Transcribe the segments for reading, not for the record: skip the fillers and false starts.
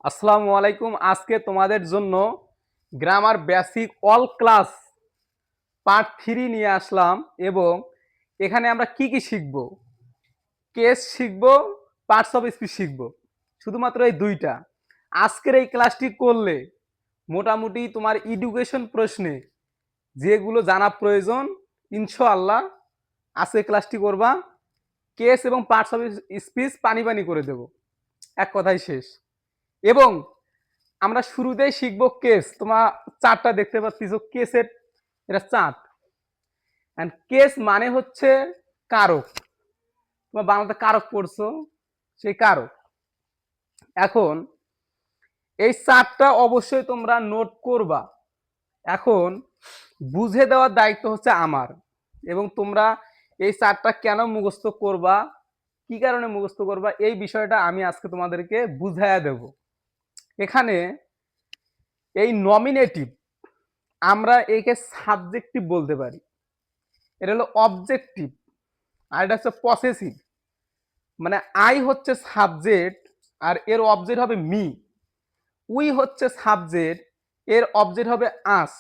আসসালামু আলাইকুম। আজকে তোমাদের জন্য grammar basic all class part 3 নিয়ে আসলাম এবং এখানে আমরা কি শিখব? কেস শিখব, পার্টস অফ স্পিচ শিখব। শুধুমাত্র এই দুইটা। আজকের এই ক্লাসটি করলে মোটামুটি তোমার এডুকেশন প্রশ্নে যেগুলো জানা প্রয়োজন ইনশাআল্লাহ আজকে ক্লাসটি করবা। কেস এবং পার্টস অফ স্পিচ পানি পানি করে দেব। এক কথাই শেষ। এবং আমরা শুরুতেই শিখব কেস। তোমার চার্টটা দেখতে পাচ্ছ, কেসের এটা চার্ট। এন্ড কেস মানে হচ্ছে কারক। তোমার বাংলাতে কারক পড়ছো, সেই কারক। এখন এই চার্টটা অবশ্যই তোমরা নোট করবা। এখন বুঝে দেওয়ার দায়িত্ব হচ্ছে আমার। এবং তোমরা এই চার্টটা কেন মুখস্থ করবা, কি কারণে মুখস্থ করবা, এই বিষয়টা আমি আজকে তোমাদেরকে বুঝাইয়া দেব। এখানে এই নমিনেটিভ আমরা একে সাবজেক্টিভ বলতে পারি। এটা হলো অবজেক্টিভ, আর এটা হচ্ছে পসেসিভ। মানে আই হচ্ছে সাবজেক্ট আর এর অবজেক্ট হবে মি। উই হচ্ছে সাবজেক্ট, এর অবজেক্ট হবে আস।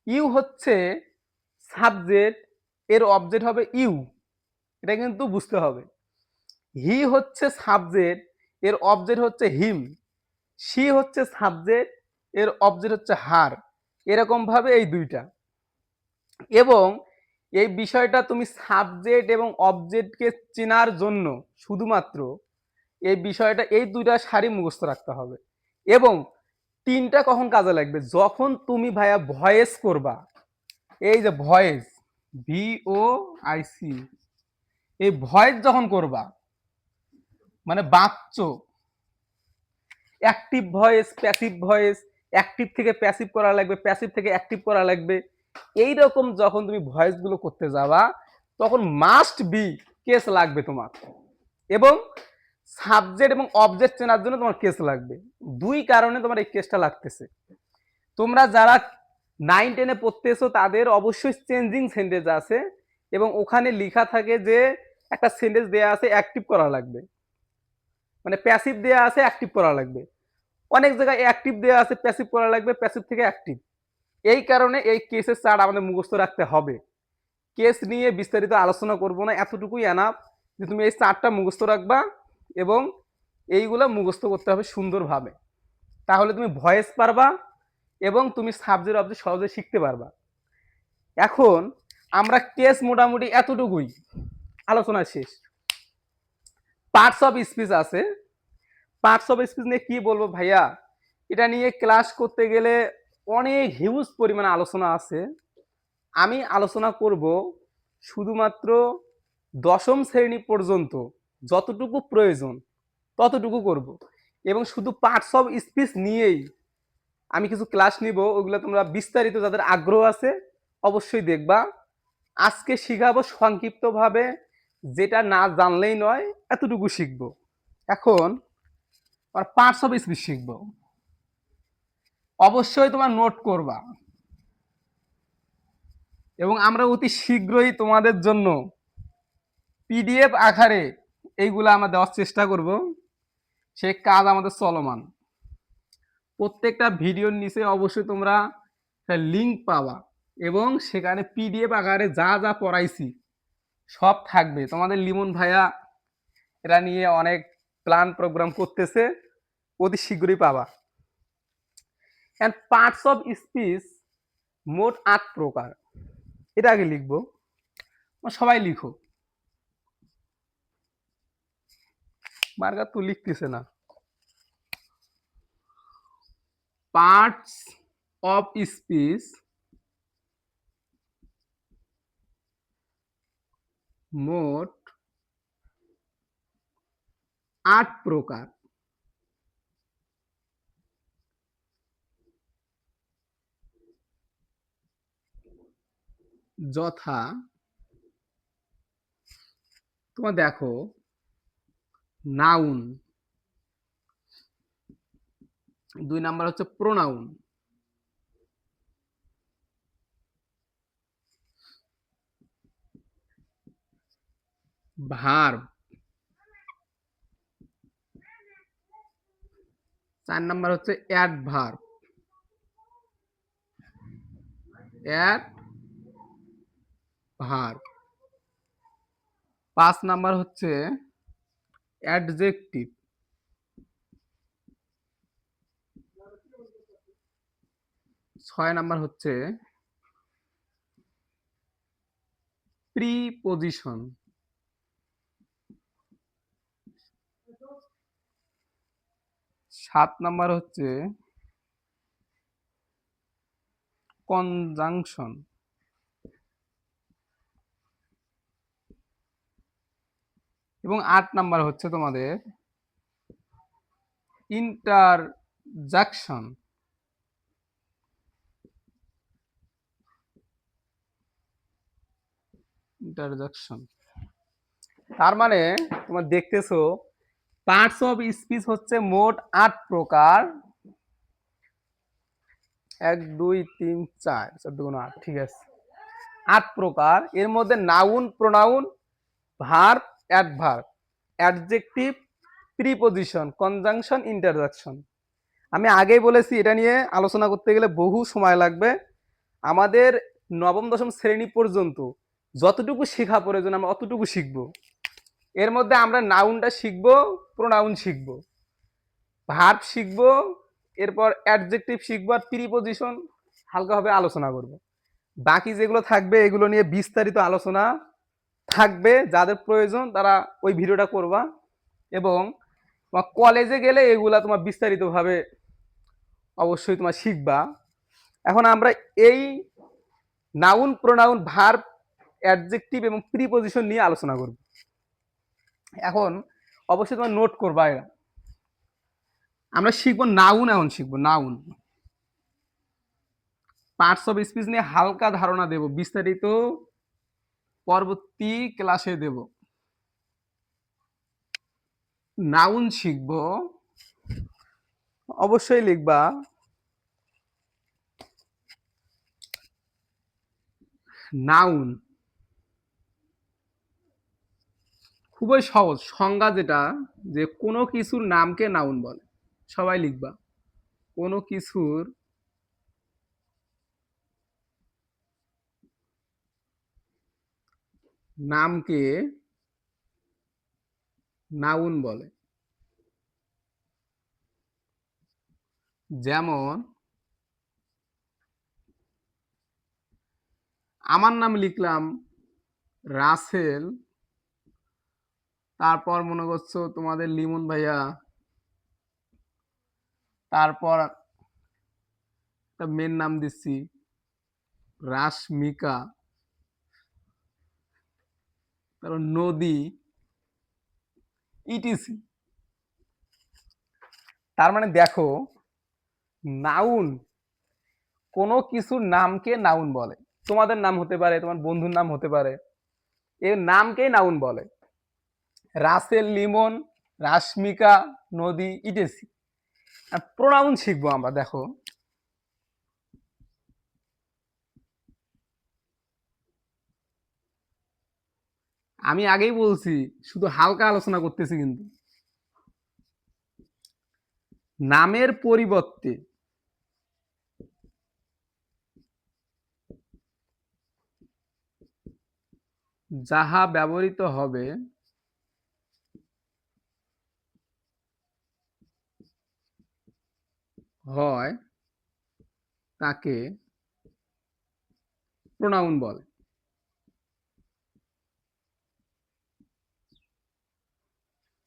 ইউ হচ্ছে সাবজেক্ট, এর অবজেক্ট হবে ইউ। এটা কিন্তু বুঝতে হবে। হি হচ্ছে সাবজেক্ট, এর অবজেক্ট হচ্ছে হিম। সি হচ্ছে সাবজেক্ট, এর অবজেক্ট হচ্ছে হার। এরকম ভাবে এই দুইটা। এবং এই বিষয়টা তুমি সাবজেক্ট এবং অবজেক্টকে চেনার জন্য শুধুমাত্র এই বিষয়টা এই দুইটা সারি মুখস্থ রাখতে হবে। এবং তিনটা কখন কাজে লাগবে? যখন তুমি ভাইয়া ভয়েস করবা। এই যে ভয়েস, VOIC, এই ভয়েস যখন করবা মানে বাচ্চ, active voice, passive voice, active থেকে প্যাসিভ করা লাগবে, প্যাসিভ থেকে অ্যাক্টিভ করা লাগবে। এই রকম যখন তুমি ভয়েস গুলো করতে যাবা তখন মাস্ট বি কেস লাগবে তোমার। এবং সাবজেক্ট এবং অবজেক্ট চেনার জন্য তোমার কেস লাগবে। দুই কারণে তোমার এই কেসটা লাগতেছে। তোমরা যারা 9-10-এ পড়তেছো তাদের অবশ্যই চেঞ্জিং সেন্টেন্স আছে এবং ওখানে লেখা থাকে যে একটা সেন্টেন্স দেয়া আছে অ্যাক্টিভ করা লাগবে, মানে প্যাসিভ দেয়া আছে অ্যাক্টিভ করা লাগবে। অনেক জায়গায় অ্যাক্টিভ দেয়া আছে প্যাসিভ করা লাগবে, প্যাসিভ থেকে অ্যাক্টিভ। এই কারণে এই কেসের চার্ট আমাদের মুখস্থ রাখতে হবে। কেস নিয়ে বিস্তারিত আলোচনা করব না, এতটুকুই এনাফ যে তুমি এই চার্টটা মুখস্থ রাখবা এবং এইগুলো মুখস্থ করতে হবে সুন্দরভাবে। তাহলে তুমি ভয়েস পারবা এবং তুমি সাবজেক্ট অবজেক্ট সহজে শিখতে পারবা। এখন আমরা কেস মোটামুটি এতটুকুই, আলোচনা শেষ। পার্টস অফ স্পিচ আছে। পার্টস অফ স্পিচ নিয়ে কি বলবো ভাইয়া, এটা নিয়ে ক্লাস করতে গেলে অনেক হিউজ পরিমাণে আলোচনা আছে। আমি আলোচনা করব শুধুমাত্র দশম শ্রেণী পর্যন্ত যতটুকু প্রয়োজন ততটুকু করব। এবং শুধু পার্টস অফ স্পিচ নিয়েই আমি কিছু ক্লাস নিব, ওইগুলো তোমরা বিস্তারিত যাদের আগ্রহ আছে অবশ্যই দেখবা। আজকে শিখাবো সংক্ষিপ্তভাবে, যেটা না জানলেই নয় এতটুকু শিখবো। এখন আর পার্টস অফ স্পিচ শিখবো। অবশ্যই তোমার নোট করবা এবং আমরা অতি শীঘ্রই তোমাদের জন্য PDF আকারে এইগুলো আমরা দেওয়ার চেষ্টা করব। সেই কাজ আমাদের চলমান। প্রত্যেকটা ভিডিওর নিচে অবশ্যই তোমরা লিঙ্ক পাবা এবং সেখানে PDF আকারে যা যা পড়াইছি সব থাকবে। তোমাদের লিমন ভাইয়া এটা নিয়ে অনেক প্ল্যান প্রোগ্রাম করতেছে, অতি শীঘ্রই পাবা। এন্ড পার্টস অফ স্পিচ মোট 8 প্রকার। এটা আগে লিখবো, সবাই লিখো। মার্গার তো লিখতেছে না। পার্টস অফ স্পিচ মোট 8 প্রকার। যথা তোমার দেখো, নাউন, 2 নাম্বার হচ্ছে প্রোনাউন, ভার্ব, 4 নাম্বার হচ্ছে অ্যাডভার্ব। অ্যাডভার্ব। 5 নাম্বার হচ্ছে অ্যাডজেক্টিভ। 6 নাম্বার হচ্ছে প্রিপজিশন। 7 নাম্বার হচ্ছে কনজাংশন। এবং 8 নাম্বার হচ্ছে তোমাদের ইন্টারজাকশন। ইন্টারজাকশন তার মানে তোমরা দেখতেছো পার্টস অফ স্পিচ হচ্ছে মোট 8 প্রকার। 1 2 3 4 4 2 8, ঠিক আছে, 8 প্রকার। এর মধ্যে noun, pronoun, verb, adverb, adjective, preposition, conjunction, ইন্টারজাকশন। আমি আগেই বলেছি এটা নিয়ে আলোচনা করতে গেলে বহু সময় লাগবে। আমাদের নবম দশম শ্রেণী পর্যন্ত যতটুকু শেখা প্রয়োজন আমরা অতটুকু শিখব। এর মধ্যে আমরা নাউনটা শিখব, প্রোনাউন শিখব, ভার্ব শিখব, এরপর অ্যাডজেক্টিভ শিখব, আর প্রিপজিশন হালকাভাবে আলোচনা করব। বাকি যেগুলো থাকবে এগুলো নিয়ে বিস্তারিত আলোচনা থাকবে। যাদের প্রয়োজন তারা ওই ভিডিওটা করবা, এবং তোমার কলেজে গেলে এগুলা তোমার বিস্তারিতভাবে অবশ্যই তোমার শিখবা। এখন আমরা এই নাউন, প্রোনাউন, ভার্ব, অ্যাডজেক্টিভ এবং প্রিপজিশন নিয়ে আলোচনা করব। এখন অবশ্যই তোমার নোট করবা। এরা আমরা শিখবো নাউন। এখন শিখবো নাউন। পার্টস অফ স্পিচ নিয়ে হালকা ধারণা দেব, বিস্তারিত পরবর্তী ক্লাসে দেব। নাউন শিখবো, অবশ্যই লিখবা নাউন। খুবই সহজ সংজ্ঞা, যেটা যে কোনো কিছুর নামকে নাউন বলে। সবাই লিখবা কোনো কিছুর নামকে নাউন বলে। যেমন আমার নাম লিখলাম রাসেল, তারপর মনে করছো তোমাদের লিমন ভাইয়া, তারপর একটা মেয়ের নাম দিচ্ছি রাশমিকা, তারপর নদী, ইটিসি। তার মানে দেখো, নাউন কোনো কিছুর নামকে নাউন বলে। তোমাদের নাম হতে পারে, তোমার বন্ধুর নাম হতে পারে, এর নামকেই নাউন বলে। রাসেল, লিমন, রাশমিকা, নদী, ইটিসি। আর প্রোনাউন শিখবো আমরা। দেখো আমি আগেই বলছি, শুধু হালকা আলোচনা করতেছি, কিন্তু নামের পরিবর্তে যাহা ব্যবহৃত হবে হয় তাকে প্রোনাউন বলে।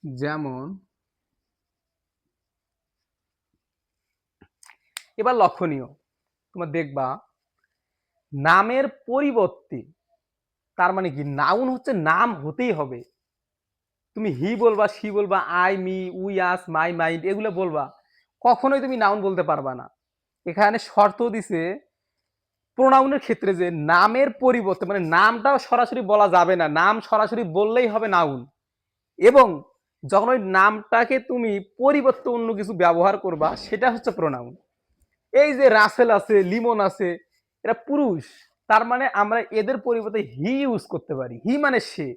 যেমন এবার লক্ষণীয়, তোমরা দেখবা নামের পরিবর্তে, তার মানে কি নাউন হচ্ছে নাম হতেই হবে। তুমি হি বলবা, সি বলবা, I, me, we, us, my, mind এগুলো বলবা, কখনোই তুমি নাউন বলতে পারবা না। এখানে শর্ত দিছে প্রোনাউনের ক্ষেত্রে যে নামের পরিবর্তে, মানে নামটাও সরাসরি বলা যাবে না, নাম সরাসরি বললেই হবে নাউন। এবং যখন ওই নামটাকে তুমি পরিবর্তে অন্য কিছু ব্যবহার করবা, সেটা হচ্ছে প্রোনাউন। এই যে রাসেল আছে, লিমন আছে, এরা পুরুষ, তার মানে আমরা এদের পরিবর্তে হি ইউজ করতে পারি। হি মানে সে।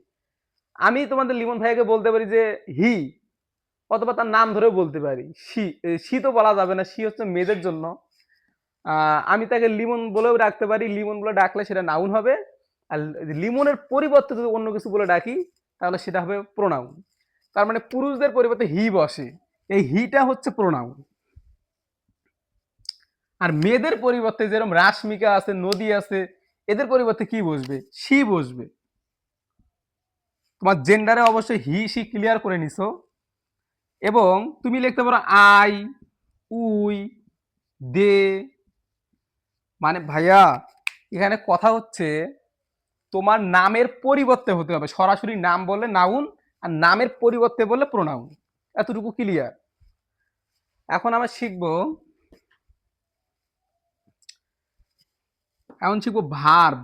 আমি তোমাদের লিমন ভাইকে বলতে পারি যে হি, অথবা তার নাম ধরেও বলতে পারি। শি তো বলা যাবে না, শি হচ্ছে মেয়েদের জন্য। আমি তাকে লিমন বলেও ডাকতে পারি, লিমন বলে ডাকলে সেটা নাউন হবে। আর লিমনের পরিবর্তে যদি অন্য কিছু বলে ডাকি তাহলে সেটা হবে প্রোনাউন। তার মানে পুরুষদের পরিবর্তে হি বসে, এই হিটা হচ্ছে প্রোনাউন। আর মেয়েদের পরিবর্তে যেরকম রাশমিকা আছে, নদী আছে, এদের পরিবর্তে কি বসবে? শি বসবে। তোমার জেন্ডারে অবশ্যই হি শি ক্লিয়ার করে নিছো। এবং তুমি লিখতে পারো আই, উই, দে। মানে ভাইয়া এখানে কথা হচ্ছে তোমার নামের পরিবর্তে হতে হবে। সরাসরি নাম বললে নাউন, আর নামের পরিবর্তে বললে প্রোনাউন। এতটুকু ক্লিয়ার। এখন আমরা শিখবো, এখন শিখবো ভার্ব।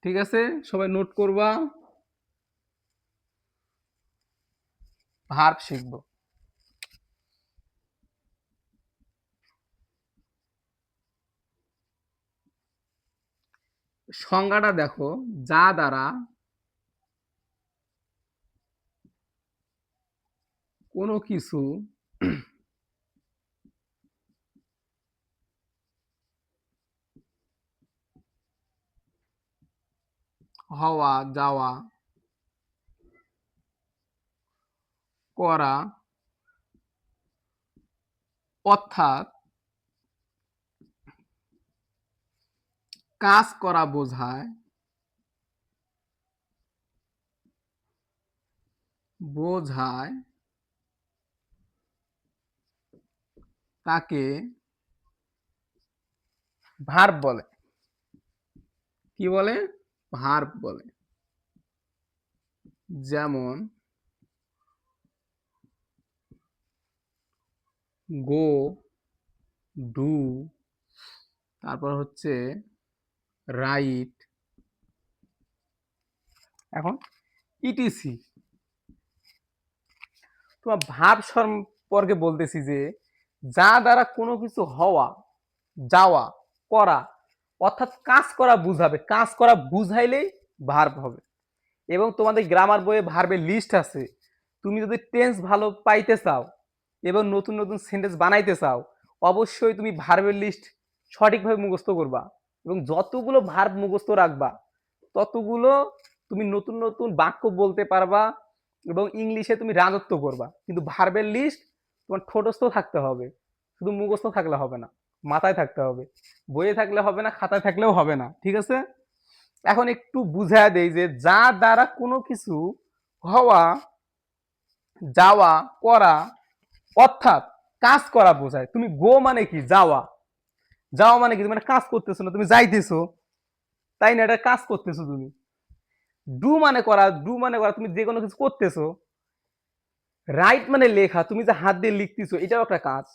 ঠিক আছে, সবাই নোট করবা। ভার্ব শিখবো। সংজ্ঞাটা দেখো, যা দ্বারা কোনো কিছু হওয়া, যাওয়া, করা, অর্থাৎ কাজ করা বোঝায়, বোঝায় তাকে ভার্ব বলে। কি বলে? ভার্ব বলে। যেমন গো, ডু, তারপর হচ্ছে রাইট, এখন ইটিসি। তোমার ভাব সম্পর্কে বলতেছি যে যা দ্বারা কোনো কিছু হওয়া, যাওয়া, করা, অর্থাৎ কাজ করা বুঝাবে। কাজ করা বুঝাইলেই ভার্ব হবে। এবং তোমাদের গ্রামার বইয়ে ভার্বের লিস্ট আছে। তুমি যদি টেন্স ভালো পাইতে চাও এবং নতুন নতুন সেন্টেন্স বানাইতে চাও, অবশ্যই তুমি ভার্বের লিস্ট সঠিকভাবে মুখস্থ করবা। এবং যতগুলো ভার্ব মুখস্থ রাখবা ততগুলো তুমি নতুন নতুন বাক্য বলতে পারবা এবং ইংলিশে তুমি রাজত্ব করবা। কিন্তু ভার্বের লিস্ট তোমার ঠোঁটস্থ থাকতে হবে, শুধু মুখস্থ থাকলে হবে না, মাথায় থাকতে হবে। বইয়ে থাকলে হবে না, খাতায় থাকলেও হবে না। ঠিক আছে, এখন একটু বুঝায় দেই যে যা দ্বারা কোনো কিছু হওয়া, যাওয়া, করা, অর্থাৎ কাজ করা বোঝায়। তুমি গো মানে কি? যাওয়া। যাওয়া মানে কি? মানে কাজ করতেছো না, তুমি যাইতেছো, তাই না? এটা কাজ করতেছো তুমি। ডু মানে করা, ডু মানে করা, তুমি যে কোনো কিছু করতেছো। রাইট মানে লেখা, তুমি যে হাত দিয়ে লিখতেছো এটাও একটা কাজ।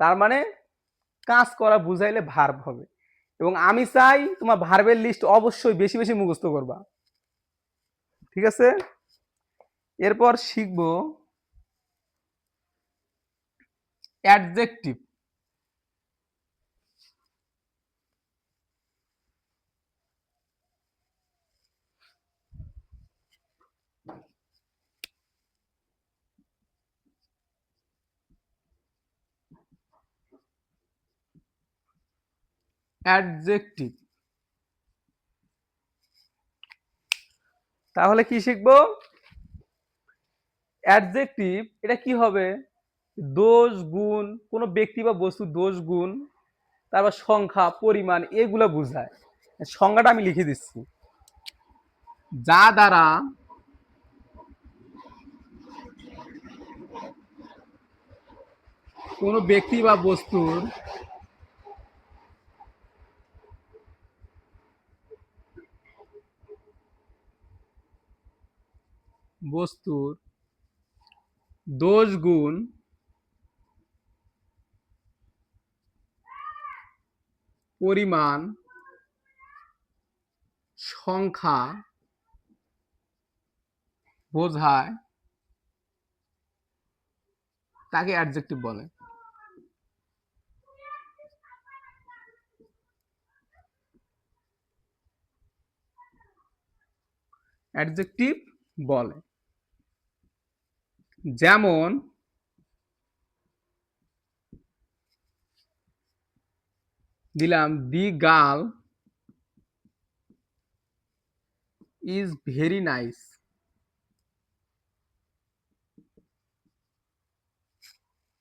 তার মানে কাজ করা বুঝাইলে ভার্ব হবে। এবং আমি চাই তোমার ভার্বের লিস্ট অবশ্যই বেশি বেশি মুখস্থ করবা। ঠিক আছে, এরপর শিখবো অ্যাডজেক্টিভ। অ্যাডজেক্টিভ তাহলে কি শিখবো? অ্যাডজেক্টিভ এটা কি হবে? দোষ, গুণ, কোনো ব্যক্তি বা বস্তু দোষ, গুণ, তারপর সংখ্যা, পরিমাণ, এগুলো বোঝায়। সংজ্ঞাটা আমি লিখে দিচ্ছি। যা দ্বারা কোনো ব্যক্তি বা বস্তুর দোষ, গুণ, পরিমাণ, সংখ্যা বোঝায় তাকে অ্যাডজেক্টিভ বলে। অ্যাডজেক্টিভ বলে। যেমন দিলাম the girl is very nice.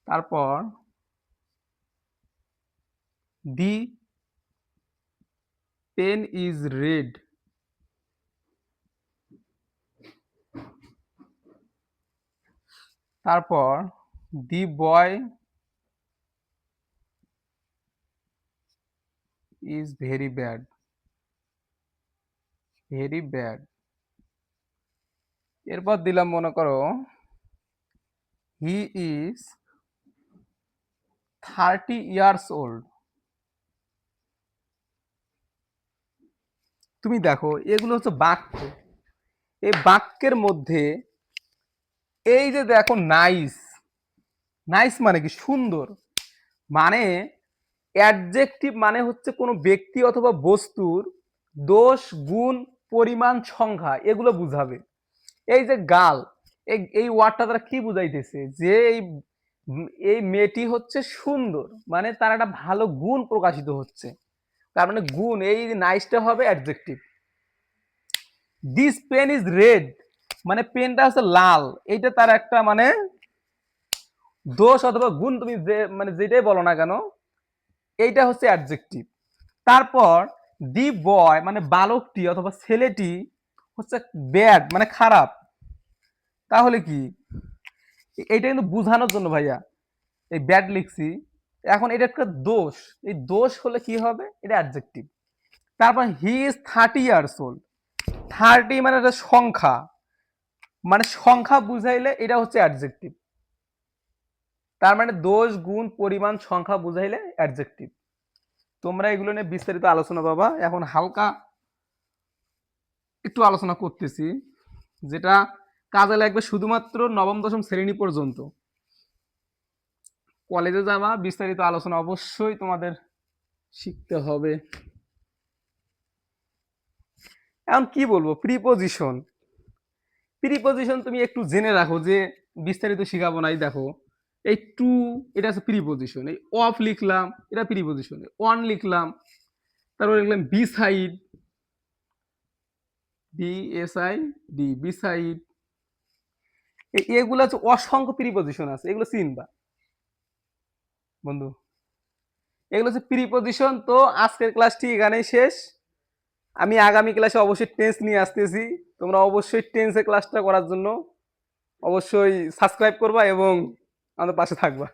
তারপর দি পেন ইজ রেড। তারপর the boy is very bad. Very bad. এরপর দিলাম মনে করো হি ইজ 30 years old। তুমি দেখো এগুলো হচ্ছে বাক্য। এই বাক্যের মধ্যে এই যে দেখো নাইস, নাইস মানে কি সুন্দর, মানে অ্যাডজেক্টিভ মানে হচ্ছে কোনো ব্যক্তি অথবা বস্তুর দোষ গুণ পরিমাণ সংখ্যা এগুলো বুঝাবে। এই যে গাল, এই ওয়ার্ডটা তারা কি বুঝাইতেছে যে এই মেয়েটি হচ্ছে সুন্দর, মানে তার একটা ভালো গুণ প্রকাশিত হচ্ছে, তার মানে গুণ, এই নাইসটা হবে adjective. This pen is red মানে পেনটা হচ্ছে লাল, এইটা তার একটা মানে দোষ অথবা গুণ, তুমি যে মানে যেটাই বলো না কেন এইটা হচ্ছে অ্যাডজেক্টিভ। তারপর দি বয় মানে বালকটি অথবা ছেলেটি হচ্ছে ব্যাড মানে খারাপ। তাহলে কি এইটা কিন্তু বোঝানোর জন্য ভাইয়া এই ব্যাড লিখছি। এখন এটা একটা দোষ, এই দোষ হলে কি হবে, এটা অ্যাডজেক্টিভ। তারপর হি ইজ 30 years old। 30 মানে একটা সংখ্যা, মানে সংখ্যা বুঝাইলে এটা হচ্ছে অ্যাডজেক্টিভ। তার মানে দোষ গুণ পরিমাণ সংখ্যা বুঝাইলে অ্যাডজেক্টিভ। তোমরা এগুলো নিয়ে বিস্তারিত আলোচনা পাবা। এখন হালকা একটু আলোচনা করতেছি যেটা কাজে লাগবে শুধুমাত্র নবম দশম শ্রেণী পর্যন্ত। কলেজে যাবা বিস্তারিত আলোচনা অবশ্যই তোমাদের শিখতে হবে। এখন কি বলবো, প্রিপোজিশন। প্রিপোজিশন তুমি একটু জেনে রাখো, যে বিস্তারিত শিখাবো নাই। দেখো এই টু এটা হচ্ছে প্রিপোজিশন, এই অফ লিখলাম এটা প্রিপোজিশন, অন লিখলাম, তারপর লিখলাম বিসাইড, BSID বিসাইড, এগুলো হচ্ছে অসংখ্য প্রিপোজিশন আছে, এগুলো চিনবা বন্ধু। এগুলো হচ্ছে প্রিপোজিশন। তো আজকের ক্লাসটি এখানেই শেষ। আমি আগামী ক্লাসে অবশ্যই টেন্স নিয়ে আসতেছি। তোমরা অবশ্যই টেন্সের ক্লাসটা করার জন্য অবশ্যই সাবস্ক্রাইব করবা এবং আমাদের পাশে থাকবা।